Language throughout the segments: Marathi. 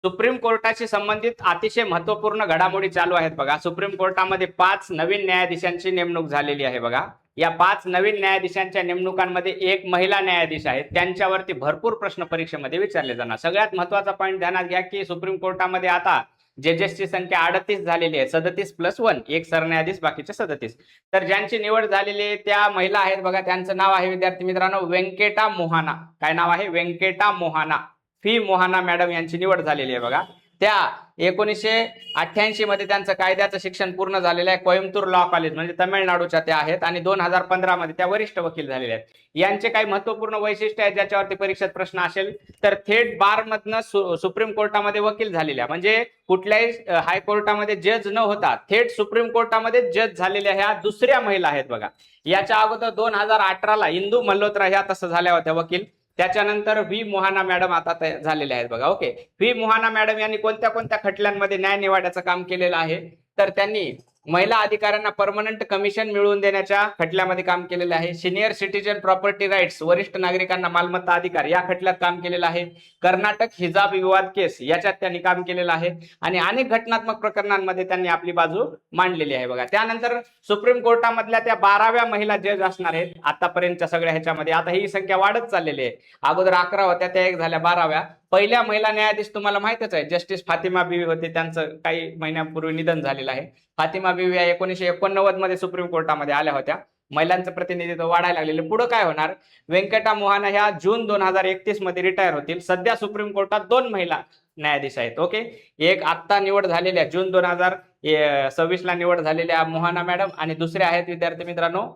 सुप्रीम कोर्टाशी संबंधित अतिशय महत्वपूर्ण घडामोडी चालू आहेत बघा। सुप्रीम कोर्टामध्ये 5 नवीन न्यायाधीशांची नेमणूक झालेली आहे बघा। या 5 नवीन न्यायाधीशांच्या नेमणुकांमध्ये एक महिला न्यायाधीश आहेत, त्यांच्यावरती भरपूर प्रश्न परीक्षेमध्ये विचारले जाणार। सगळ्यात महत्वाचा पॉईंट ध्यानात घ्या की सुप्रीम कोर्टामध्ये आता जजेसची संख्या 38 झालेली आहे, 37 + 1, एक सरन्यायाधीश, बाकीचे 37। तर ज्यांची निवड झालेली आहे त्या महिला आहेत बघा। त्यांचं नाव आहे विद्यार्थी मित्रांनो व्यंकटा मोहाना। काय नाव आहे? व्यंकटा मोहाना। फी मोहाना मॅडम यांची निवड झालेली आहे बघा। त्या 1988 मध्ये त्यांचं कायद्याचं शिक्षण पूर्ण झालेलं आहे, कोइंबतूर लॉ कॉलेज म्हणजे तामिळनाडूच्या त्या आहेत, आणि 2015 मध्ये त्या वरिष्ठ वकील झालेले आहेत। यांचे काही महत्वपूर्ण वैशिष्ट्य आहेत ज्याच्यावरती परीक्षेत प्रश्न असेल तर थेट बार मधनं सुप्रीम कोर्टामध्ये वकील झालेल्या, म्हणजे कुठल्याही हायकोर्टामध्ये जज न होता थेट सुप्रीम कोर्टामध्ये जज झालेल्या ह्या दुसऱ्या महिला आहेत बघा। याच्या अगोदर 2018 ला इंदू मल्होत्रा ह्या तसं झाल्या होत्या वकील। त्याच्यानंतर व्ही मोहाना मॅडम आता झालेले आहेत बघा। ओके, व्ही मोहाना मॅडम यांनी कोणत्या कोणत्या खटल्यांमध्ये न्याय निवाड्याचं काम केलेलं आहे? तर त्यांनी महिला अधिकाऱ्यांना परमनंट कमिशन मिळवून देण्याच्या खटल्यामध्ये काम केलेलं आहे। सिनियर सिटीजन प्रॉपर्टी राईट्स, वरिष्ठ नागरिकांना मालमत्ता अधिकार, या खटल्यात काम केलेलं आहे। कर्नाटक हिजाब विवाद केस याच्यात त्यांनी काम केलेलं आहे, आणि अनेक घटनात्मक प्रकरणांमध्ये त्यांनी आपली बाजू मांडलेली आहे बघा। त्यानंतर सुप्रीम कोर्टामधल्या त्या 12व्या महिला जज असणार आहेत आतापर्यंतच्या सगळ्या ह्याच्यामध्ये। आता ही संख्या वाढत चाललेली आहे, अगोदर 11 होत्या, त्या एक झाल्या 12व्या। पहिल्या महिला न्यायाधीश तुम्हाला माहितच आहे, जस्टिस फातिमा बीवी होते, त्यांचं काही महिन्यांपूर्वी निधन झालेलं आहे। फातिमा बीवी या 1989 मध्ये सुप्रीम कोर्टामध्ये आल्या होत्या। महिलांचं प्रतिनिधित्व वाढायला लागलेलं। पुढे काय होणार? व्यंकटा मोहाना ह्या जून 2031 मध्ये रिटायर होतील। सध्या सुप्रीम कोर्टात 2 महिला न्यायाधीश आहेत। ओके, एक आत्ता निवड झालेल्या जून 2026 ला निवड झालेल्या मोहाना मॅडम, आणि दुसरे आहेत विद्यार्थी मित्रांनो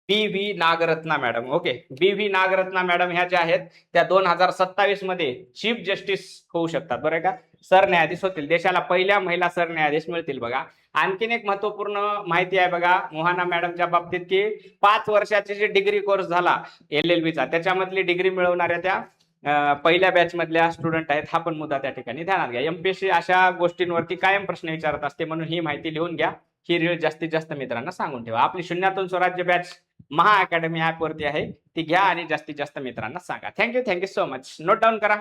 बी व्ही नागरत्ना मॅडम। ओके, बी व्ही नागरत्ना मॅडम ह्या ज्या आहेत त्या 2027 मध्ये चीफ जस्टिस होऊ शकतात, बरं का, सरन्यायाधीश होतील। देशाला पहिल्या महिला सरन्यायाधीश मिळतील बघा। आणखीन एक महत्वपूर्ण माहिती आहे बघा मोहाना मॅडमच्या बाबतीत की 5 वर्षाचे जे डिग्री कोर्स झाला LLB चा, त्याच्यामधली डिग्री मिळवणाऱ्या त्या पहिल्या बॅच मधल्या स्टुडंट आहेत। हा पण मुद्दा त्या ठिकाणी ध्यानात घ्या। MPSC अशा गोष्टींवरती कायम प्रश्न विचारत असते, म्हणून ही माहिती लिहून घ्या। ही रील जास्तीत जास्त मित्रांना सांगून ठेवा। आपली शून्यातून स्वराज्य बॅच महा अकॅडमी ऍप वरती आहे, ती घ्या आणि जास्तीत जास्त मित्रांना सांगा। Thank you so much. Note down करा।